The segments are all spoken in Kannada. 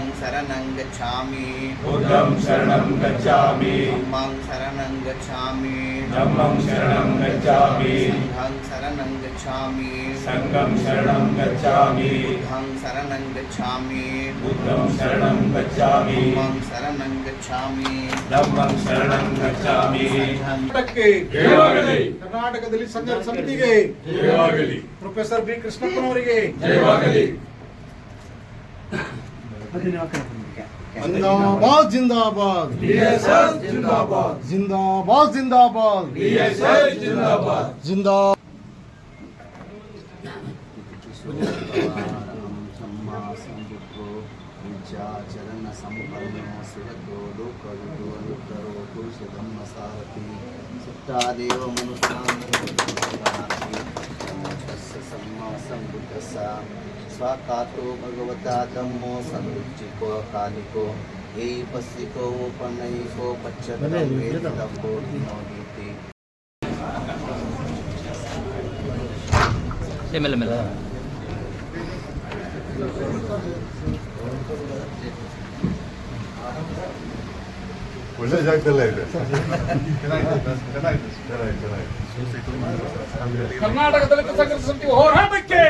बुद्धं शरणं गच्छामि बुद्धं शरणं गच्छामि धम्मं शरणं गच्छामि धम्मं शरणं गच्छामि संघं शरणं गच्छामि संघं शरणं गच्छामि बुद्धं शरणं गच्छामि बुद्धं शरणं गच्छामि धम्मं शरणं गच्छामि धम्मं शरणं गच्छामि ಕರ್ನಾಟಕದಲ್ಲಿ ಸಂಘರ್ಷ ಸಮಿತಿಗೆ ಜಯವಾಗಲಿ ಪ್ರೊಫೆಸರ್ ಬಿ ಕೃಷ್ಣಪ್ಪನವರಿಗೆ ಜಯವಾಗಲಿ ಜಿಂದಾಬಾದ್ ಜಿಂದಾಬಾದ್ ಬಿಎಸ್ಎಸ್ ಜಿಂದಾಬಾದ್ ಜಿಂದಾಬಾದ್ ಜಿಂದಾಬಾದ್ ಬಿಎಸ್ಎಸ್ ಜಿಂದಾಬಾದ್ ಜಿಂದಾಬಾದ್ ಚರಣ ಸಂಪನ್ನೋ ಶಿವತೋ ಲೋಕವಿದು ಅನುತ್ತರೋ ಪುರುಷ ಧಮ್ಮ ಸಾರಥಿ ಸುತ್ತಾದೇವ ಮನುಷ್ಯ ಸಮ್ಮ ಸಂಬುದ್ಧಸ स्वाकातो भगवता धम्मो संरुचिको कालिको ये पस्सिको उपनयिको पच्चतो वेदको विनोदीति मेल मेल ಒಳ್ಳೆ ಜಾಗದಲ್ಲೇ ಇದೆ. ಕರ್ನಾಟಕ ದಲಿತ ಸಂಘರ್ಷ ಸಮಿತಿ ಹೋರಾಟಕ್ಕೆ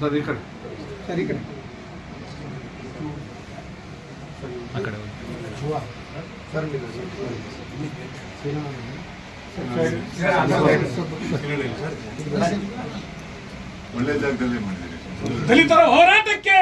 ಸರ್ ಈ ಕಡೆ ಒಳ್ಳೆ ಜಾಗದಲ್ಲೇ ಮಾಡಿದ್ದೀರಿ. ದಲಿತರ ಹೋರಾಟಕ್ಕೆ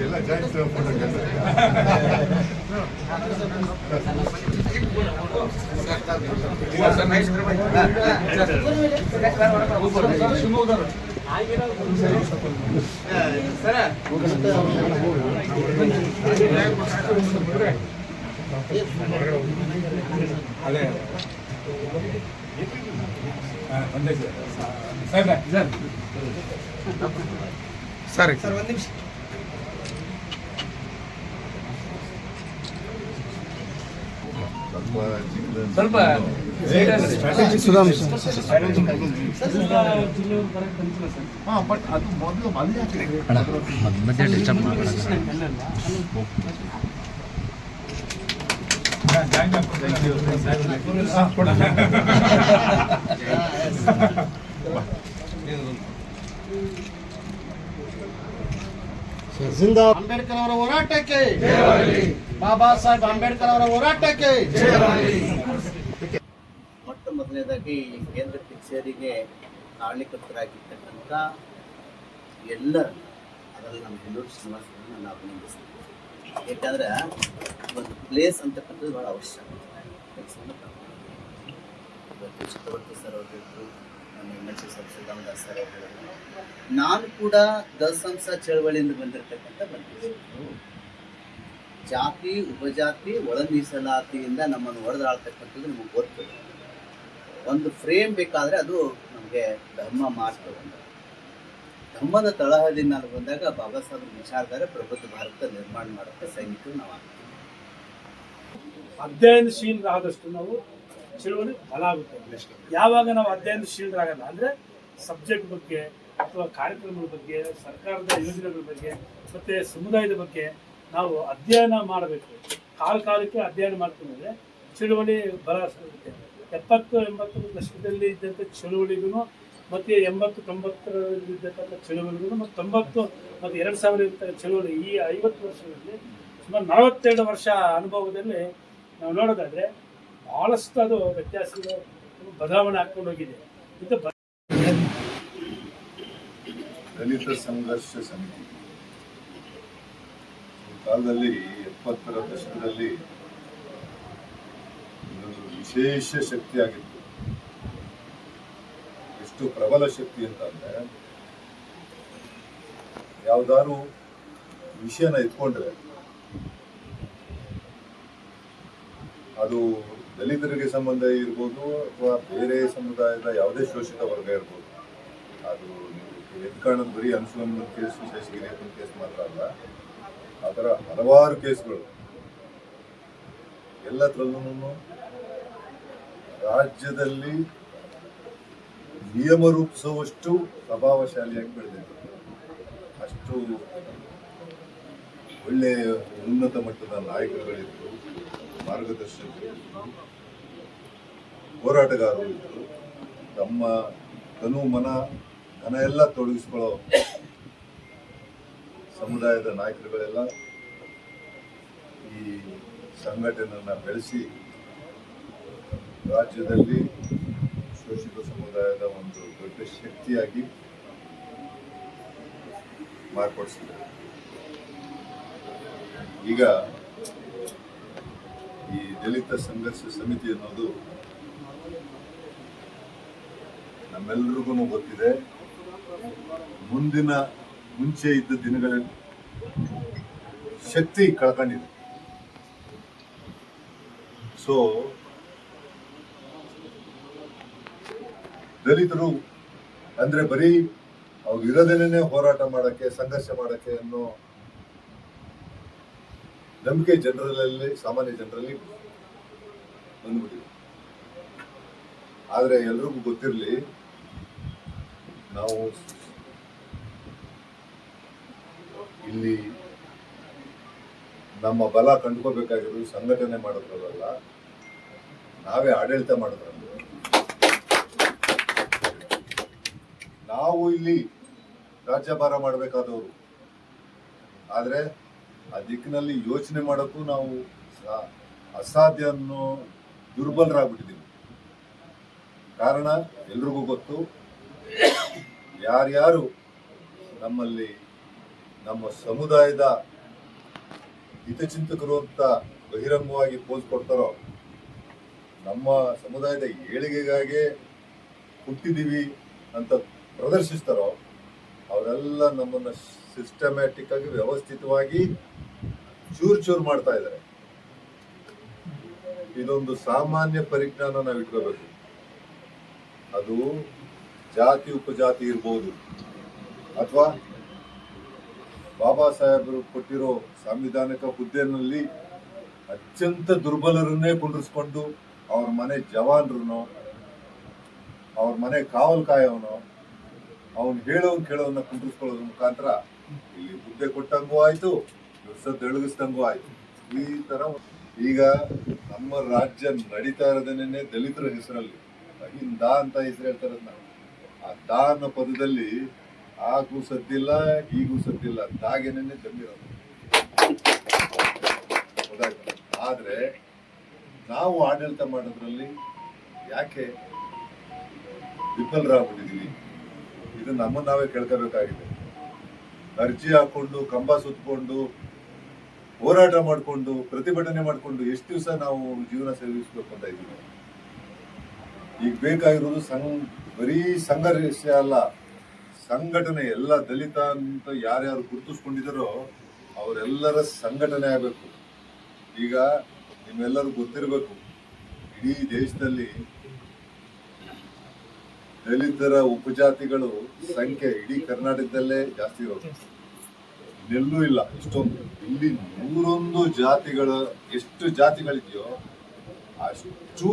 ಎಲ್ಲ ಜಾಯಿಂಟ್ ಫೋಟೋ ಸರಿ ಸರ್ ಒಂದು ನಿಮಿಷ ಸ್ವಲ್ಪ ಬಟ್ ಅದು ಮೊದಲು ಮಧ್ಯ ಡಿಸ್ಟರ್ಬ್ ಮಾಡಬೇಡ ಅಂಬೇಡ್ಕರ್ ಅವರ ಹೋರಾಟಕ್ಕೆ ಬಾಬಾ ಸಾಹೇಬ್ ಅಂಬೇಡ್ಕರ್ ಅವರ ಹೋರಾಟಕ್ಕೆ ಮೊಟ್ಟ ಮೊದಲನೇದಾಗಿ ಕೇಂದ್ರ ಕಚೇರಿಗೆ ಕಾರಣೀಕರ್ತರಾಗಿರ್ತಕ್ಕಂಥ ಎಲ್ಲರೂ ಅದರಲ್ಲಿ ನಮ್ಮ ಹೆಲ್ಲೂರು ಶ್ರೀನಿವಾಸರನ್ನು ನಾನು ಅಭಿನಂದಿಸ್ತೀನಿ. ಯಾಕಂದ್ರೆ ಒಂದು ಪ್ಲೇಸ್ ಅಂತಕ್ಕಂಥದ್ದು ಭಾಳ ಅವಶ್ಯಕ. ಇವತ್ತು ಚಕ್ರವರ್ತಿ ಸರ್ ಅವರು ಹೇಳಿದ್ರು, ನಮ್ಮ MLC ಸಿದ್ದರಾಮದಾಸ್ ಸರ್ ಅವರು ಹೇಳಿದ್ರು, ನಾನು ಕೂಡ ದಸಂಸ ಚಳವಳಿಯಿಂದ ಬಂದಿರತಕ್ಕಂಥ ಜಾತಿ ಉಪಜಾತಿ ಒಳ ಮೀಸಲಾತಿಯಿಂದ ನಮ್ಮನ್ನು ಹೊಡೆದಾಳ್ತಕ್ಕಂಥದ್ದು ನಿಮಗೆ ಗೊತ್ತಿದೆ. ಒಂದು ಫ್ರೇಮ್ ಬೇಕಾದರೆ ಅದು ನಮಗೆ ಧರ್ಮ ಮಾತ್ರ. ಒಂದು ಧರ್ಮದ ತಳಹದಿ ನಾನು ಬಂದಾಗ ಬಾಬಾ ಸಾಹೇಬ್ ವಿಚಾರಧಾರೆ ಪ್ರಬುದ್ಧ ಭಾರತ ನಿರ್ಮಾಣ ಮಾಡೋಕ್ಕೆ ಸೈನಿಕರು ನಾವು ಆಗ್ತೀವಿ. ಅಧ್ಯಯನಶೀಲರಾದಷ್ಟು ನಾವು ಚಳುವಳಿ ಬಲ ಆಗುತ್ತೆ. ಯಾವಾಗ ನಾವು ಅಧ್ಯಯನಶೀಲರಾಗಲ್ಲ ಅಂದರೆ ಸಬ್ಜೆಕ್ಟ್ ಬಗ್ಗೆ ಅಥವಾ ಕಾರ್ಯಕ್ರಮಗಳ ಬಗ್ಗೆ, ಸರ್ಕಾರದ ಯೋಜನೆಗಳ ಬಗ್ಗೆ ಮತ್ತು ಸಮುದಾಯದ ಬಗ್ಗೆ ನಾವು ಅಧ್ಯಯನ ಮಾಡಬೇಕು. ಕಾಲಕ್ಕೆ ಅಧ್ಯಯನ ಮಾಡ್ಕೊಂಡ್ರೆ ಚಳುವಳಿ ಬಲ ಸಿಗುತ್ತೆ. 70-80 ದಶಕದಲ್ಲಿ ಇದ್ದಂಥ ಚಳುವಳಿಗೂ ಮತ್ತು 80-90ರಲ್ಲಿ ಇದ್ದಂಥ ಚಳುವಳಿಗೂ ಮತ್ತು 90 ಮತ್ತು 2000 ಇರ್ತಕ್ಕ ಚಳುವಳಿ, ಈ 50 ವರ್ಷಗಳಲ್ಲಿ ಸುಮಾರು 42 ವರ್ಷ ಅನುಭವದಲ್ಲಿ ನಾವು ನೋಡೋದಾದರೆ ಭಾಳಷ್ಟು ಅದು ವ್ಯತ್ಯಾಸಗಳು ಬದಲಾವಣೆ ಹಾಕ್ಕೊಂಡು ಹೋಗಿದೆ. ಇಂಥ ದಲಿತ ಸಂಘರ್ಷ ಸಮಿತಿ ಕಾಲದಲ್ಲಿ 70ರ ದಶಕದಲ್ಲಿ ಇದೊಂದು ವಿಶೇಷ ಶಕ್ತಿ ಆಗಿತ್ತು. ಎಷ್ಟು ಪ್ರಬಲ ಶಕ್ತಿ ಅಂತಂದ್ರೆ, ಯಾವ್ದಾದ್ರು ವಿಷಯನ ಎತ್ಕೊಂಡ್ರೆ ಅದು ದಲಿತರಿಗೆ ಸಂಬಂಧ ಇರ್ಬೋದು ಅಥವಾ ಬೇರೆ ಸಮುದಾಯದ ಯಾವುದೇ ಶೋಷಿತ ವರ್ಗ ಇರ್ಬೋದು. ಅದು ಎದ್ಕಾಣದ ಬರೀ ಅನ್ಸುಮನ್ ಕೇಸು, ಶೇಷಗಿರಿಯಪ್ಪನ ಕೇಸ್ ಮಾತ್ರ ಅಲ್ಲ, ಆ ಥರ ಹಲವಾರು ಕೇಸ್ಗಳು ಎಲ್ಲತ್ರಲ್ಲೂ ರಾಜ್ಯದಲ್ಲಿ ನಿಯಮ ರೂಪಿಸುವಷ್ಟು ಪ್ರಭಾವಶಾಲಿಯಾಗಿ ಬೆಳೆದಿದೆ. ಅಷ್ಟು ಒಳ್ಳೆಯ ಉನ್ನತ ಮಟ್ಟದ ನಾಯಕರುಗಳಿದ್ರು, ಮಾರ್ಗದರ್ಶಕರು, ಹೋರಾಟಗಾರರು ಇದ್ರು. ತಮ್ಮ ತನು ಮನ ಧನ ಎಲ್ಲ ತೊಡಗಿಸ್ಕೊಳ್ಳೋ ಸಮುದಾಯದ ನಾಯಕರುಗಳೆಲ್ಲ ಈ ಸಂಘಟನೆಯನ್ನ ಬೆಳೆಸಿ ರಾಜ್ಯದಲ್ಲಿ ಶೋಷಿತ ಸಮುದಾಯದ ಒಂದು ದೊಡ್ಡ ಶಕ್ತಿಯಾಗಿ ಮಾರ್ಪಡಿಸಿದ್ದಾರೆ. ಈಗ ಈ ದಲಿತ ಸಂಘರ್ಷ ಸಮಿತಿ ಅನ್ನೋದು ನಮ್ಮೆಲ್ಲರಿಗೂ ಗೊತ್ತಿದೆ. ಮುಂಚೆ ಇದ್ದ ದಿನಗಳ ಶಕ್ತಿ ಕಳ್ಕೊಂಡಿದೆ. ಸೊ ದಲಿತರು ಅಂದ್ರೆ ಬರೀ ಅವ್ರು ಇರೋದೇನೆ ಹೋರಾಟ ಮಾಡಕ್ಕೆ, ಸಂಘರ್ಷ ಮಾಡಕ್ಕೆ ಅನ್ನೋ ನಂಬಿಕೆ ಜನರಲ್ಲಿ, ಸಾಮಾನ್ಯ ಜನರಲ್ಲಿ ಬಂದ್ಬಿಟ್ಟಿದೆ. ಆದ್ರೆ ಎಲ್ರಿಗೂ ಗೊತ್ತಿರಲಿ, ನಾವು ಇಲ್ಲಿ ನಮ್ಮ ಬಲ ಕಂಡುಕೋಬೇಕಾಗಿರೋದು ಸಂಘಟನೆ ಮಾಡೋದ್ರಲ್ಲ, ನಾವೇ ಆಡಳಿತ ಮಾಡೋದ್ರಲ್ಲಿ. ನಾವು ಇಲ್ಲಿ ರಾಜ್ಯಭಾರ ಮಾಡಬೇಕಾದವರು, ಆದ್ರೆ ಆ ದಿಕ್ಕಿನಲ್ಲಿ ಯೋಚನೆ ಮಾಡೋಕ್ಕೂ ನಾವು ಅಸಾಧ್ಯ ಅನ್ನೋ ದುರ್ಬಲರಾಗ್ಬಿಟ್ಟಿದ್ದೀವಿ. ಕಾರಣ ಎಲ್ರಿಗೂ ಗೊತ್ತು. ಯಾರ್ಯಾರು ನಮ್ಮಲ್ಲಿ ನಮ್ಮ ಸಮುದಾಯದ ಹಿತಚಿಂತಕರು ಅಂತ ಬಹಿರಂಗವಾಗಿ ಪೋಸ್ ಕೊಡ್ತಾರೋ, ನಮ್ಮ ಸಮುದಾಯದ ಏಳಿಗೆಗಾಗಿ ಹುಟ್ಟಿದೀವಿ ಅಂತ ಪ್ರದರ್ಶಿಸ್ತಾರೋ, ಅವರೆಲ್ಲ ನಮ್ಮನ್ನ ಸಿಸ್ಟಮ್ಯಾಟಿಕ್ ಆಗಿ, ವ್ಯವಸ್ಥಿತವಾಗಿ ಚೂರು ಮಾಡ್ತಾ ಇದ್ದಾರೆ. ಇದೊಂದು ಸಾಮಾನ್ಯ ಪರಿಜ್ಞಾನ ನಾವು ಇಟ್ಕೋಬೇಕು. ಅದು ಜಾತಿ ಉಪಜಾತಿ ಇರ್ಬೋದು, ಅಥವಾ ಬಾಬಾ ಸಾಹೇಬರು ಕೊಟ್ಟಿರೋ ಸಾಂವಿಧಾನಿಕ ಹುದ್ದೆನಲ್ಲಿ ಅತ್ಯಂತ ದುರ್ಬಲರನ್ನೇ ಕುಂಡ್ರಿಸ್ಕೊಂಡು ಅವ್ರ ಮನೆ ಜವಾನ್ರನ್ನೋ, ಅವ್ರ ಮನೆ ಕಾವಲ್ ಕಾಯವನೋ, ಅವನು ಹೇಳೋನ್ ಕೇಳೋನ್ನ ಕುಂಡ್ರಿಸ್ಕೊಳ್ಳೋದ್ರ ಮುಖಾಂತರ ಇಲ್ಲಿ ಹುದ್ದೆ ಕೊಟ್ಟಂಗೂ ಆಯ್ತು, ಎಳಗಿಸ್ದಂಗೂ ಆಯ್ತು. ಈ ತರ ಈಗ ನಮ್ಮ ರಾಜ್ಯ ನಡೀತಾ ಇರೋದನ್ನೇ ದಲಿತರ ಹೆಸರಲ್ಲಿ ಹಿಂದ ಅಂತ ಹೆಸರು ಹೇಳ್ತಾರೆ. ಆ ದಾ ಅನ್ನೋ ಪದದಲ್ಲಿ ಆಗೂ ಸದ್ದಿಲ್ಲ, ಈಗೂ ಸದ್ದಿಲ್ಲ, ದಾಗೇನೇ ಜಮ್ಮಿರೋದು. ಗೊತ್ತಾಯ್ತು. ಆದ್ರೆ ನಾವು ಆಡಳಿತ ಮಾಡೋದ್ರಲ್ಲಿ ಯಾಕೆ ವಿಫಲರಾಗ್ಬಿಟ್ಟಿದೀವಿ? ಇದು ನಮ್ಮನ್ನ ನಾವೇ ಕೇಳ್ಕೋಬೇಕಾಗಿದೆ. ಅರ್ಜಿ ಹಾಕೊಂಡು, ಕಂಬ ಸುತ್ಕೊಂಡು, ಹೋರಾಟ ಮಾಡಿಕೊಂಡು, ಪ್ರತಿಭಟನೆ ಮಾಡಿಕೊಂಡು ಎಷ್ಟು ದಿವಸ ನಾವು ಜೀವನ ಸೇವಿಸಬೇಕು ಅಂತ ಇದ್ದೀವಿ? ಈಗ ಬೇಕಾಗಿರೋದು ಬರೀ ಸಂಘರ್ಷ ಅಲ್ಲ, ಸಂಘಟನೆ. ಎಲ್ಲ ದಲಿತ ಅಂತ ಯಾರ್ಯಾರು ಗುರುತಿಸ್ಕೊಂಡಿದ್ದಾರೋ ಅವರೆಲ್ಲರ ಸಂಘಟನೆ ಆಗಬೇಕು. ಈಗ ನಿಮ್ಮೆಲ್ಲರೂ ಗೊತ್ತಿರಬೇಕು, ಇಡೀ ದೇಶದಲ್ಲಿ ದಲಿತರ ಉಪಜಾತಿಗಳು ಸಂಖ್ಯೆ ಇಡೀ ಕರ್ನಾಟಕದಲ್ಲೇ ಜಾಸ್ತಿ ಇರೋದು. ಇನ್ನೆಲ್ಲೂ ಇಲ್ಲ ಇಷ್ಟೊಂದು. ಇಲ್ಲಿ 101 ಜಾತಿಗಳ, ಎಷ್ಟು ಜಾತಿಗಳಿದೆಯೋ ಅಷ್ಟು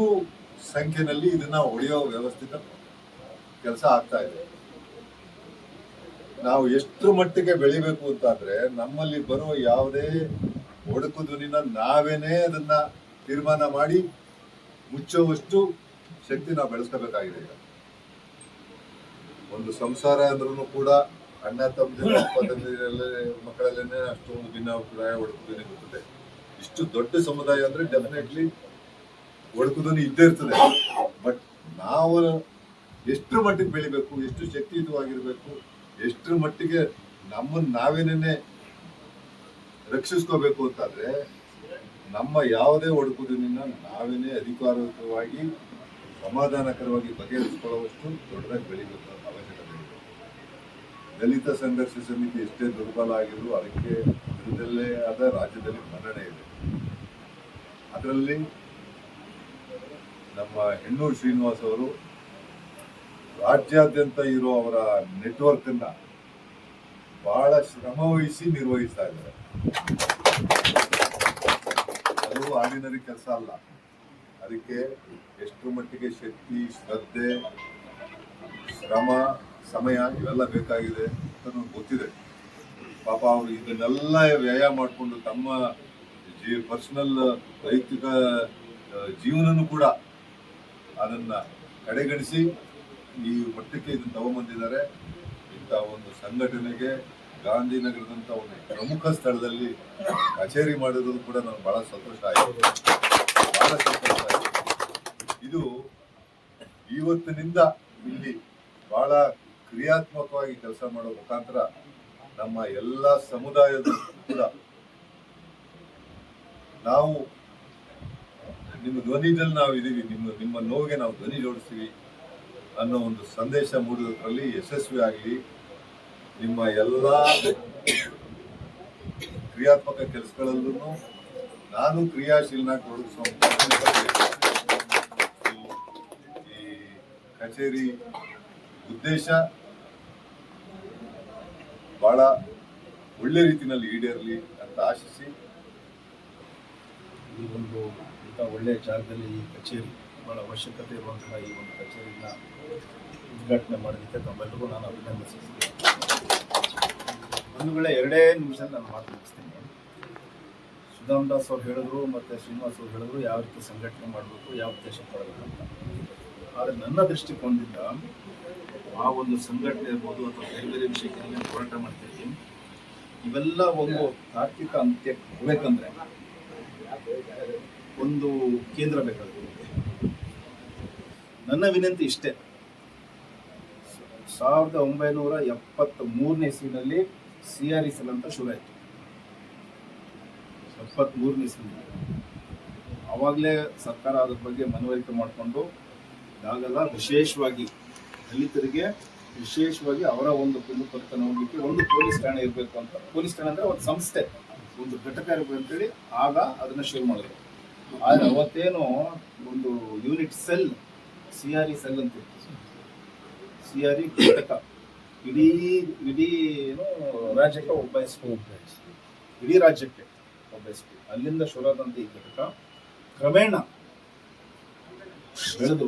ಸಂಖ್ಯೆನಲ್ಲಿ ಇದನ್ನ ಹೊಡೆಯೋ ವ್ಯವಸ್ಥಿತ ಕೆಲಸ ಆಗ್ತಾ ಇದೆ. ನಾವು ಎಷ್ಟು ಮಟ್ಟಿಗೆ ಬೆಳಿಬೇಕು ಅಂತಂದ್ರೆ, ನಮ್ಮಲ್ಲಿ ಬರುವ ಯಾವುದೇ ಒಡಕು ಧ್ವನಿನ ನಾವೇನೇ ಅದನ್ನ ತೀರ್ಮಾನ ಮಾಡಿ ಮುಚ್ಚುವಷ್ಟು ಶಕ್ತಿ ನಾವು ಬೆಳೆಸ್ಕೋಬೇಕಾಗಿದೆ. ಒಂದು ಸಂಸಾರ ಅಂದ್ರೂ ಕೂಡ ಅಣ್ಣ ತಮ್ಮದಿರ, ಅಪ್ಪ ತಂದಿರಲ್ಲೇ, ಮಕ್ಕಳಲ್ಲೇನೆ ಅಷ್ಟೊಂದು ಭಿನ್ನಾಭಿಪ್ರಾಯ, ಒಡಕು ಧ್ವನಿ ಇರ್ತದೆ. ಇಷ್ಟು ದೊಡ್ಡ ಸಮುದಾಯ ಅಂದ್ರೆ ಡೆಫಿನೆಟ್ಲಿ ಒಡಕು ಧ್ವನಿ ಇದ್ದೇ ಇರ್ತದೆ. ಬಟ್ ನಾವು ಎಷ್ಟು ಮಟ್ಟಿಗೆ ಬೆಳಿಬೇಕು, ಎಷ್ಟು ಶಕ್ತಿಯುತವಾಗಿರ್ಬೇಕು, ಎಷ್ಟರ ಮಟ್ಟಿಗೆ ನಮ್ಮನ್ನು ನಾವೇನೇ ರಕ್ಷಿಸ್ಕೋಬೇಕು ಅಂತಂದ್ರೆ, ನಮ್ಮ ಯಾವುದೇ ಒಡಕು ಧ್ವನಿನ ನಾವೇನೇ ಅಧಿಕಾರಯುತವಾಗಿ ಸಮಾಧಾನಕರವಾಗಿ ಬಗೆಹರಿಸಿಕೊಳ್ಳುವಷ್ಟು ದೊಡ್ಡದಾಗಿ ಬೆಳಿಬೇಕು ಅವಶ್ಯಕತೆ ಇದೆ. ದಲಿತ ಸಂಘರ್ಷ ಸಮಿತಿ ಎಷ್ಟೇ ದುರ್ಬಲ ಆಗಿದ್ರು ಅದಕ್ಕೆ ವಿರುದ್ಧದಲ್ಲೇ ಆದ ರಾಜ್ಯದಲ್ಲಿ ಮನ್ನಣೆ ಇದೆ. ಅದರಲ್ಲಿ ನಮ್ಮ ಹೆಣ್ಣೂರು ಶ್ರೀನಿವಾಸ್ ಅವರು ರಾಜ್ಯಾದ್ಯಂತ ಇರೋ ಅವರ ನೆಟ್ವರ್ಕನ್ನ ಬಹಳ ಶ್ರಮವಹಿಸಿ ನಿರ್ವಹಿಸ್ತಾ ಇದ್ದಾರೆ. ಅದು ಆರ್ಡಿನರಿ ಕೆಲಸ ಅಲ್ಲ. ಅದಕ್ಕೆ ಎಷ್ಟು ಮಟ್ಟಿಗೆ ಶಕ್ತಿ, ಶ್ರದ್ಧೆ, ಶ್ರಮ, ಸಮಯ ಇವೆಲ್ಲ ಬೇಕಾಗಿದೆ ಅಂತ ನಮ್ಗೆ ಗೊತ್ತಿದೆ. ಪಾಪ ಅವರು ಇದನ್ನೆಲ್ಲ ವ್ಯಯ ಮಾಡಿಕೊಂಡು ತಮ್ಮ ಪರ್ಸನಲ್ ವೈಯಕ್ತಿಕ ಜೀವನನೂ ಕೂಡ ಅದನ್ನ ಕಡೆಗಣಿಸಿ ಈ ಮಟ್ಟಕ್ಕೆ ಇದನ್ನು ತಗೊಂಡ್ಬಂದಿದ್ದಾರೆ. ಇಂಥ ಒಂದು ಸಂಘಟನೆಗೆ ಗಾಂಧಿನಗರದಂಥ ಒಂದು ಪ್ರಮುಖ ಸ್ಥಳದಲ್ಲಿ ಕಚೇರಿ ಮಾಡಿರೋದು ಕೂಡ ನನಗೆ ಬಹಳ ಸಂತೋಷ ಆಯಿತು. ಬಹಳ ಸಂತೋಷ ಆಯಿತು. ಇದು ಇವತ್ತಿನಿಂದ ಇಲ್ಲಿ ಬಹಳ ಕ್ರಿಯಾತ್ಮಕವಾಗಿ ಕೆಲಸ ಮಾಡೋ ಮುಖಾಂತರ ನಮ್ಮ ಎಲ್ಲ ಸಮುದಾಯದ ಕೂಡ ನಾವು ನಿಮ್ಮ ಧ್ವನಿದಲ್ಲಿ ನಾವು ಇದೀವಿ, ನಿಮ್ಮ ನೋವಿಗೆ ನಾವು ಧ್ವನಿ ಜೋಡಿಸ್ತೀವಿ ಅನ್ನೋ ಒಂದು ಸಂದೇಶ ಮೂಡುವುದರಲ್ಲಿ ಯಶಸ್ವಿ ಆಗಲಿ. ನಿಮ್ಮ ಎಲ್ಲ ಕ್ರಿಯಾತ್ಮಕ ಕೆಲಸಗಳಲ್ಲೂ ನಾನು ಕ್ರಿಯಾಶೀಲನಾಗಿ ತೊಡಗಿಸುವ ಈ ಕಚೇರಿ ಉದ್ದೇಶ ಬಹಳ ಒಳ್ಳೆ ರೀತಿಯಲ್ಲಿ ಈಡೇರಲಿ ಅಂತ ಆಶಿಸಿ, ಈ ಒಂದು ಇಂಥ ಒಳ್ಳೆಯ ಜಾಗದಲ್ಲಿ ಈ ಕಚೇರಿ ಭಾಳ ಅವಶ್ಯಕತೆ ಇರುವಂತಹ ಈ ಒಂದು ಕಚೇರಿನ ಉದ್ಘಾಟನೆ ಮಾಡೋದಕ್ಕೆ ತಮ್ಮೆಲ್ಲರಿಗೂ ನಾನು ಅಭಿನಂದಿಸಿದ್ದೀನಿ. ಒಂದು ವೇಳೆ 2 ನಿಮಿಷದಲ್ಲಿ ನಾನು ಮಾತು ಮುಗಿಸ್ತೀನಿ. ಸುಧಾಮ್ ದಾಸ್ ಅವ್ರು ಹೇಳಿದ್ರು ಮತ್ತು ಶ್ರೀನಿವಾಸ್ ಅವ್ರು ಹೇಳಿದ್ರು ಯಾವ ರೀತಿ ಸಂಘಟನೆ ಮಾಡಬೇಕು, ಯಾವ ಉದ್ದೇಶ ಪಡಬೇಕು ಅಂತ. ಆದರೆ ನನ್ನ ದೃಷ್ಟಿಕೋನದಿಂದ ಆ ಒಂದು ಸಂಘಟನೆ ಇರ್ಬೋದು ಅಥವಾ ಬೇರೆ ಬೇರೆ ವಿಷಯಕ್ಕೆ ನೀವು ಹೋರಾಟ ಮಾಡ್ತೀವಿ, ಇವೆಲ್ಲ ಒಂದು ತಾರ್ಕಿಕ ಅಂತ್ಯಕ್ಕೆ ಹೋಗ್ಬೇಕಂದ್ರೆ ಒಂದು ಕೇಂದ್ರ ಬೇಕಾಗುತ್ತೆ. ನನ್ನ ವಿನಂತಿ ಇಷ್ಟೇ, 1973ನೇ ಇಸ್ವಿನಲ್ಲಿ CRECL ಅಂತ ಶುರು ಆಯಿತು. 73ನೇ ಇಸ್ವಿನಲ್ಲಿ ಆವಾಗಲೇ ಸರ್ಕಾರ ಅದ್ರ ಬಗ್ಗೆ ಮನವರಿಕೆ ಮಾಡಿಕೊಂಡು ಇದಾಗಲ್ಲ, ವಿಶೇಷವಾಗಿ ದಲಿತರಿಗೆ ವಿಶೇಷವಾಗಿ ಅವರ ಒಂದು ಕುಂದುಕೊರತೆ ನೋಡಲಿಕ್ಕೆ ಒಂದು ಪೊಲೀಸ್ ಠಾಣೆ ಇರಬೇಕು ಅಂತ. ಪೊಲೀಸ್ ಠಾಣೆ ಅಂದರೆ ಒಂದು ಸಂಸ್ಥೆ, ಒಂದು ಘಟಕ ಇರಬೇಕು ಅಂತೇಳಿ ಆಗ ಅದನ್ನು ಶುರು ಮಾಡಿದ್ರು. ಆದರೆ ಅವತ್ತೇನು ಒಂದು ಯೂನಿಟ್ ಸೆಲ್, CRE ಸೆಲ್ ಅಂತ ಇತ್ತು, CRE ಘಟಕ, ಇಡೀ ಏನು ರಾಜ್ಯಕ್ಕೆ ಒಬ್ಬ SP, ಇಡೀ ರಾಜ್ಯಕ್ಕೆ ಒಬ್ಬ SP. ಅಲ್ಲಿಂದ ಶುರುವಾದಂಥ ಈ ಘಟಕ ಕ್ರಮೇಣ ಬೆಳೆದು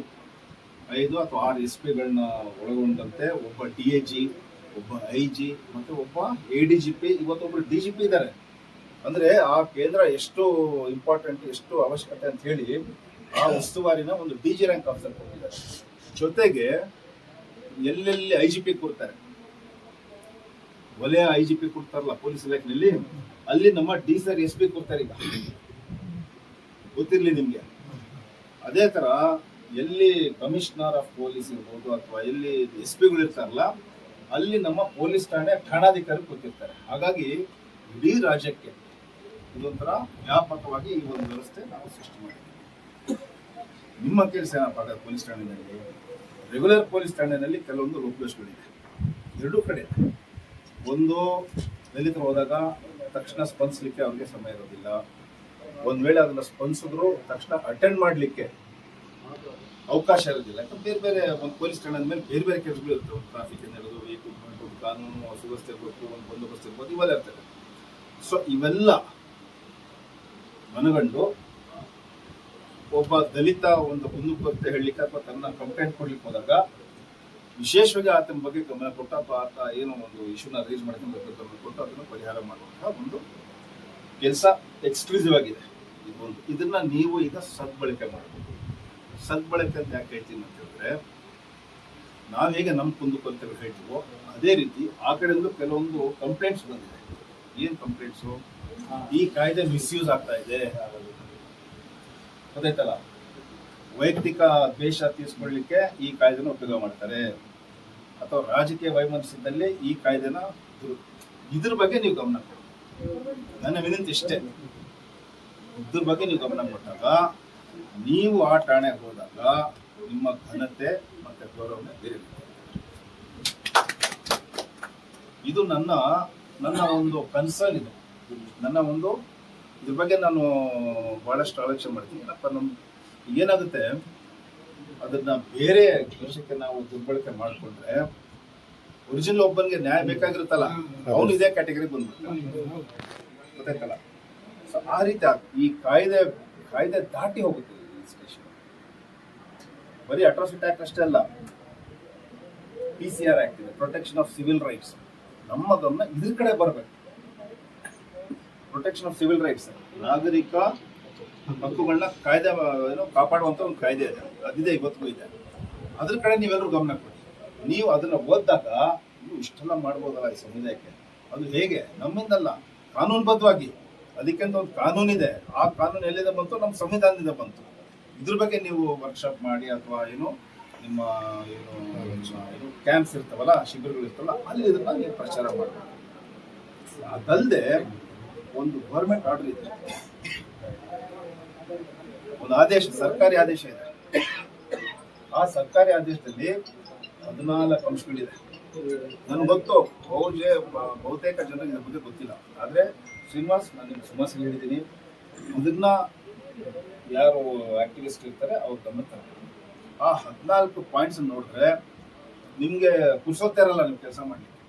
5 ಅಥವಾ 6 SPಗಳನ್ನ ಒಳಗೊಂಡಂತೆ ಒಬ್ಬ DIG, ಒಬ್ಬ IG ಮತ್ತು ಒಬ್ಬ ADGP, ಇವತ್ತೊಬ್ಬರು DGP ಇದ್ದಾರೆ. ಅಂದರೆ ಆ ಕೇಂದ್ರ ಎಷ್ಟು ಇಂಪಾರ್ಟೆಂಟ್, ಎಷ್ಟು ಅವಶ್ಯಕತೆ ಅಂತ ಹೇಳಿ ಆ ಉಸ್ತುವಾರಿನ ಒಂದು DG ರ್ಯಾಂಕ್ ಆಫೀಸರ್ ಕೊಟ್ಟಿದ್ದಾರೆ. ಜೊತೆಗೆ ಎಲ್ಲೆಲ್ಲಿ IGP ಕೊಡ್ತಾರೆ, ವಲಯ IGP ಕೊಡ್ತಾರಲ್ಲ ಪೊಲೀಸ್ ಇಲಾಖೆಯಲ್ಲಿ, ಅಲ್ಲಿ ನಮ್ಮ D.Sir SP ಕೊಡ್ತಾರೆ. ಈಗ ಗೊತ್ತಿರಲಿ ನಿಮಗೆ. ಅದೇ ಥರ ಎಲ್ಲಿ ಕಮಿಷನರ್ ಆಫ್ ಪೊಲೀಸ್ ಇರ್ಬೋದು ಅಥವಾ ಎಲ್ಲಿ SPಗಳು ಇರ್ತಾರಲ್ಲ, ಅಲ್ಲಿ ನಮ್ಮ ಪೊಲೀಸ್ ಠಾಣಾಧಿಕಾರಿ ಕೂತಿರ್ತಾರೆ. ಹಾಗಾಗಿ ಇಡೀ ರಾಜ್ಯಕ್ಕೆ ಇದೊಂಥರ ವ್ಯಾಪಕವಾಗಿ ಈ ಒಂದು ವ್ಯವಸ್ಥೆ ನಾವು ಸೃಷ್ಟಿ ಮಾಡಿದ್ದೀವಿ. ನಿಮ್ಮ ಕೆಲಸ ಏನಪ್ಪ ಆಗ ಪೊಲೀಸ್ ಠಾಣೆಯಲ್ಲಿ, ರೆಗ್ಯುಲರ್ ಪೊಲೀಸ್ ಠಾಣೆಯಲ್ಲಿ ಕೆಲವೊಂದು ಲೋಪದೋಷಗಳಿದೆ. ಎರಡೂ ಕಡೆ. ಒಂದು, ದಲಿತರು ಹೋದಾಗ ತಕ್ಷಣ ಸ್ಪಂದಿಸಲಿಕ್ಕೆ ಅವ್ರಿಗೆ ಸಮಯ ಇರೋದಿಲ್ಲ. ಒಂದು ವೇಳೆ ಅದನ್ನು ಸ್ಪಂದಿಸಿದ್ರು ತಕ್ಷಣ ಅಟೆಂಡ್ ಮಾಡಲಿಕ್ಕೆ ಅವಕಾಶ ಇರೋದಿಲ್ಲ. ಯಾಕಂದ್ರೆ ಬೇರೆ ಬೇರೆ ಒಂದು ಪೊಲೀಸ್ ಠಾಣೆ ಮೇಲೆ ಬೇರೆ ಬೇರೆ ಕೆಲಸಗಳು ಇರ್ತವೆ. ಒಂದು ಟ್ರಾಫಿಕ್ ಏನಿರೋದು, ವೆಹಿಕಲ್, ಒಂದು ಕಾನೂನು ಸುವ್ಯವಸ್ಥೆ ಇರ್ಬೋದು, ಒಂದು ಬಂದೋಬಸ್ತ್ ಇರ್ಬೋದು, ಇವೆಲ್ಲ ಇರ್ತದೆ. ಸೊ ಇವೆಲ್ಲ ಮನಗಂಡು ಒಬ್ಬ ದಲಿತ ಒಂದು ಕುಂದುಕೊರತೆ ಹೇಳಲಿಕ್ಕೆ ಅಥವಾ ತನ್ನ ಕಂಪ್ಲೇಂಟ್ ಕೊಡ್ಲಿಕ್ಕೆ ಹೋದಾಗ ವಿಶೇಷವಾಗಿ ಆತನ ಬಗ್ಗೆ ಗಮನ ಕೊಟ್ಟು ಅಥವಾ ಆತ ಏನೋ ಒಂದು ಇಶ್ಯೂನ ರೈಸ್ ಮಾಡ್ಕೊಂಡು ಗಮನ ಕೊಟ್ಟು ಅದನ್ನು ಪರಿಹಾರ ಮಾಡುವಂತಹ ಒಂದು ಕೆಲಸ ಎಕ್ಸ್ಕ್ಲೂಸಿವ್ ಆಗಿದೆ. ಇದನ್ನ ನೀವು ಈಗ ಸದ್ಬಳಕೆ ಮಾಡಬೇಕು. ಸದ್ಬಳಕೆ ಅಂತ ಯಾಕೆ ಹೇಳ್ತೀನಿ ಅಂತ ಹೇಳಿದ್ರೆ, ನಾವು ಹೇಗೆ ನಮ್ಮ ಕುಂದುಕೊರತೆಗಳು ಹೇಳ್ತೀವೋ ಅದೇ ರೀತಿ ಆ ಕಡೆಯಿಂದ ಕೆಲವೊಂದು ಕಂಪ್ಲೇಂಟ್ಸ್ ಬಂದಿದೆ. ಏನು ಕಂಪ್ಲೇಂಟ್ಸು? ಈ ಕಾಯ್ದೆ ಮಿಸ್ಯೂಸ್ ಆಗ್ತಾ ಇದೆ, ಗೊತ್ತಾಯ್ತಲ್ಲ, ವೈಯಕ್ತಿಕ ದ್ವೇಷ ತೀರಿಸ್ಕೊಳ್ಳಿಕ್ಕೆ ಈ ಕಾಯ್ದೆನ ಉಪಯೋಗ ಮಾಡ್ತಾರೆ, ಅಥವಾ ರಾಜಕೀಯ ವೈಮನಸ್ಯದಲ್ಲಿ ಈ ಕಾಯ್ದೆನ ಇದ್ರ ಬಗ್ಗೆ ನೀವು ಗಮನ ಕೊಡಿ. ನನ್ನ ವಿನಂತಿ ಇಷ್ಟೇ, ಇದ್ರ ಬಗ್ಗೆ ನೀವು ಗಮನ ಕೊಟ್ಟಾಗ ನೀವು ಆ ಠಾಣೆಗೆ ಹೋದಾಗ ನಿಮ್ಮ ಘನತೆ ಮತ್ತೆ ಗೌರವನೆ ಬೇರೆ. ಇದು ನನ್ನ ಒಂದು ಕನ್ಸರ್ನ್ ಇದೆ. ನನ್ನ ಒಂದು ಇದ್ರ ಬಗ್ಗೆ ನಾನು ಬಹಳಷ್ಟು ಆಲೋಚನೆ ಮಾಡ್ತೀನಿ. ಏನಪ್ಪ, ಏನಾಗುತ್ತೆ, ಅದನ್ನ ಬೇರೆ ಕೆಲಸಕ್ಕೆ ನಾವು ದುರ್ಬಳಕೆ ಮಾಡಿಕೊಂಡ್ರೆ ಒರಿಜಿನಲ್ ಒಬ್ಬನಿಗೆ ನ್ಯಾಯ ಬೇಕಾಗಿರುತ್ತಲ್ಲ ಅವನು ಇದೇ ಕ್ಯಾಟಗರಿ ಬಂದ್ಬಿಡ್ತಾನೆ, ಗೊತ್ತಾಯ್ತಲ್ಲ. ಸೊ ಆ ರೀತಿ ಈ ಕಾಯ್ದೆ ದಾಟಿ ಹೋಗುತ್ತೆ ಸ್ಟೇಷನ್. ಬರೀ ಅಟ್ರಾಸಿಟಿ ಆಕ್ಟ್ ಅಷ್ಟೇ ಅಲ್ಲ, PCR ಆಕ್ಟ್ ಇದೆ, ಪ್ರೊಟೆಕ್ಷನ್ ಆಫ್ ಸಿವಿಲ್ ರೈಟ್ಸ್. ನಮ್ಮ ಗಮನ ಇದ್ರ ಕಡೆ ಬರಬೇಕು. ಪ್ರೊಟೆಕ್ಷನ್ ಆಫ್ ಸಿವಿಲ್ ರೈಟ್ಸ್, ನಾಗರಿಕ ಹಕ್ಕುಗಳನ್ನ ಕಾಯ್ದೆ ಕಾಪಾಡುವಂತ ಒಂದು ಕಾಯ್ದೆ ಇದೆ, ಅದಿದೆ, ಇವತ್ತಿಗೂ ಇದೆ. ಅದ್ರ ಕಡೆ ನೀವೆಲ್ಲರೂ ಗಮನ ಕೊಡಿ. ನೀವು ಅದನ್ನ ಓದಿದಾಗ ನೀವು ಇಷ್ಟೆಲ್ಲ ಮಾಡ್ಬೋದಲ್ಲ ಈ ಸಮುದಾಯಕ್ಕೆ, ಅದು ಹೇಗೆ ನಮ್ಮಿಂದಲ್ಲ, ಕಾನೂನುಬದ್ಧವಾಗಿ. ಅದಕ್ಕೆಂತ ಒಂದು ಕಾನೂನಿದೆ, ಆ ಕಾನೂನು ಎಲ್ಲಿಂದ ಬಂತು? ನಮ್ಮ ಸಂವಿಧಾನದಿಂದ ಬಂತು. ಇದ್ರ ಬಗ್ಗೆ ನೀವು ವರ್ಕ್ಶಾಪ್ ಮಾಡಿ ಅಥವಾ ನಿಮ್ಮ ಕ್ಯಾಂಪ್ಸ್ ಇರ್ತಾವಲ್ಲ, ಶಿಬಿರಗಳು ಇರ್ತಾವಲ್ಲ, ಅಲ್ಲಿ ಇದನ್ನ ನೀವು ಪ್ರಚಾರ ಮಾಡಬೇಕು. ಅದಲ್ಲದೆ ಒಂದು ಗೌರ್ಮೆಂಟ್ ಆರ್ಡರ್ ಇದೆ, ಒಂದು ಆದೇಶ, ಸರ್ಕಾರಿ ಆದೇಶ ಇದೆ. ಆ ಸರ್ಕಾರಿ ಆದೇಶದಲ್ಲಿ 14 ಅಂಶಗಳಿದೆ. ನನ್ಗೆ ಗೊತ್ತು, ಬಹುತೇಕ ಜನರಿಗೆ ಇದ್ರ ಬಗ್ಗೆ ಗೊತ್ತಿಲ್ಲ. ಆದ್ರೆ ಶ್ರೀನಿವಾಸ್, ನಾನು ನಿಮ್ಗೆ ಸುಮಾರು ಹೇಳಿದ್ದೀನಿ, ಇದನ್ನ ಯಾರು ಆಕ್ಟಿವಿಸ್ಟ್ ಇರ್ತಾರೆ ಅವ್ರ ಗಮನ ತರ್ತಾರೆ. ಆ 14 ಪಾಯಿಂಟ್ಸ್ ನೋಡಿದ್ರೆ ನಿಮ್ಗೆ ಪುರ್ಸೊತ್ತೇ ಇರಲ್ಲ ನೀವು ಕೆಲಸ ಮಾಡ್ಲಿಕ್ಕೆ.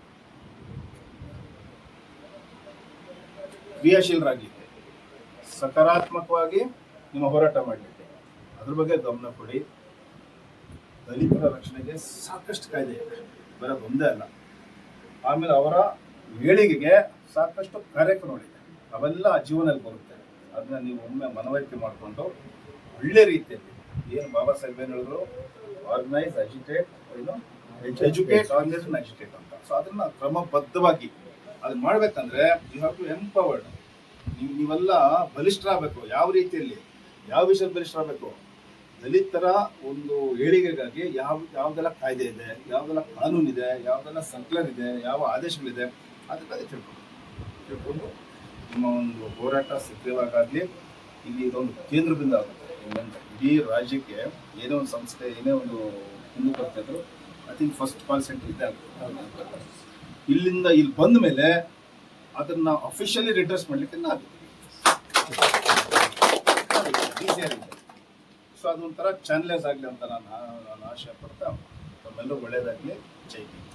ಕ್ರಿಯಾಶೀಲರಾಗಲಿಕ್ಕೆ, ಸಕಾರಾತ್ಮಕವಾಗಿ ನಿಮ್ಮ ಹೋರಾಟ ಮಾಡಲಿಕ್ಕೆ ಅದ್ರ ಬಗ್ಗೆ ಗಮನ ಕೊಡಿ. ದಲಿತರ ರಕ್ಷಣೆಗೆ ಸಾಕಷ್ಟು ಕಾಯ್ದೆ ಇದೆ, ಬರೀ ಒಂದೇ ಅಲ್ಲ. ಆಮೇಲೆ ಅವರ ಏಳಿಗೆಗೆ ಸಾಕಷ್ಟು ಕಾರ್ಯಕ್ರಮಗಳಿದೆ, ಅವೆಲ್ಲ ಜೀವನದಲ್ಲಿ ಬರುತ್ತೆ. ಅದನ್ನ ನೀವು ಒಮ್ಮೆ ಮನವರಿಕೆ ಮಾಡಿಕೊಂಡು ಒಳ್ಳೆ ರೀತಿಯಲ್ಲಿ ಏನು ಬಾಬಾ ಸಾಹೇಬ್ ಏನು ಹೇಳಿದ್ರು, organise, agitate, educate, organise, agitate ಅಂತ. ಸೊ ಅದನ್ನ ಕ್ರಮಬದ್ಧವಾಗಿ ಅದು ಮಾಡ್ಬೇಕಂದ್ರೆ ಯು ಹ್ಯಾವ್ ಟು ಎಂಪವರ್ಡ್. ನೀವೆಲ್ಲ ಬಲಿಷ್ಠರಾಗಬೇಕು. ಯಾವ ರೀತಿಯಲ್ಲಿ, ಯಾವ ವಿಷಯದಲ್ಲಿ ಬಲಿಷ್ಠರಾಗಬೇಕು? ದಲಿತರ ಒಂದು ಏಳಿಗೆಗಾಗಿ ಯಾವ್ದೆಲ್ಲ ಕಾಯ್ದೆ ಇದೆ, ಯಾವ್ದೆಲ್ಲ ಕಾನೂನಿದೆ, ಯಾವ್ದೆಲ್ಲ ಸರ್ಕ್ಯುಲರ್ ಇದೆ, ಯಾವ ಆದೇಶಗಳಿದೆ, ಅದಕ್ಕಾಗಿ ತಿಳ್ಕೊಂಡು ನಿಮ್ಮ ಒಂದು ಹೋರಾಟ ಸಕ್ರಿಯವಾಗಲಿ. ಇಲ್ಲಿ ಇದೊಂದು ಕೇಂದ್ರ ಬಿಂದು ಆಗುತ್ತೆ. ಇಡೀ ರಾಜ್ಯಕ್ಕೆ ಏನೇ ಒಂದು ಸಂಸ್ಥೆ, ಏನೇ ಒಂದು ಮುಂದೆ ಬರ್ತಾ ಇದ್ರು, I think first call centre ಇದೆ ಆಗುತ್ತೆ. ಇಲ್ಲಿಂದ ಇಲ್ಲಿ ಬಂದ ಮೇಲೆ ಅದನ್ನ ಅಫಿಷಿಯಲಿ ರಿಡ್ರೆಸ್ ಮಾಡ್ಲಿಕ್ಕೆ ನಾವು ಸೊ ಅದೊಂಥರ ಚಾನಲೈಸ್ ಆಗಲಿ ಅಂತ ನಾನು ಆಶೆ ಪಡ್ತಾ, ತಮ್ಮೆಲ್ಲರೂ ಒಳ್ಳೇದಾಗಲಿ. ಜೈ ಹಿಂದ್.